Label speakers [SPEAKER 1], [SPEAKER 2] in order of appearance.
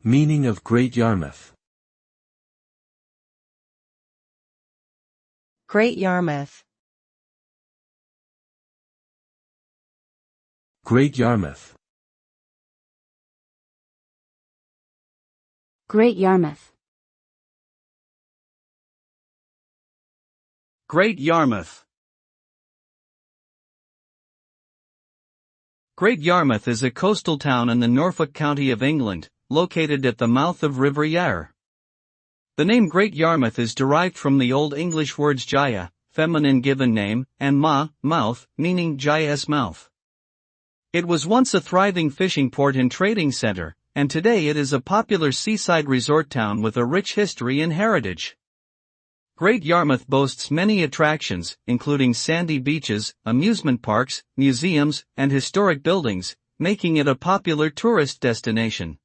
[SPEAKER 1] Meaning of Great Yarmouth.
[SPEAKER 2] Great Yarmouth.
[SPEAKER 1] Great Yarmouth.
[SPEAKER 3] Great Yarmouth.
[SPEAKER 4] Great Yarmouth. Great Yarmouth is a coastal town in the Norfolk County of England, located at the mouth of River Yare. The name Great Yarmouth is derived from the Old English words Jaya, feminine given name, and mouth, meaning Jaya's mouth. It was once a thriving fishing port and trading center, and today it is a popular seaside resort town with a rich history and heritage. Great Yarmouth boasts many attractions, including sandy beaches, amusement parks, museums, and historic buildings, making it a popular tourist destination.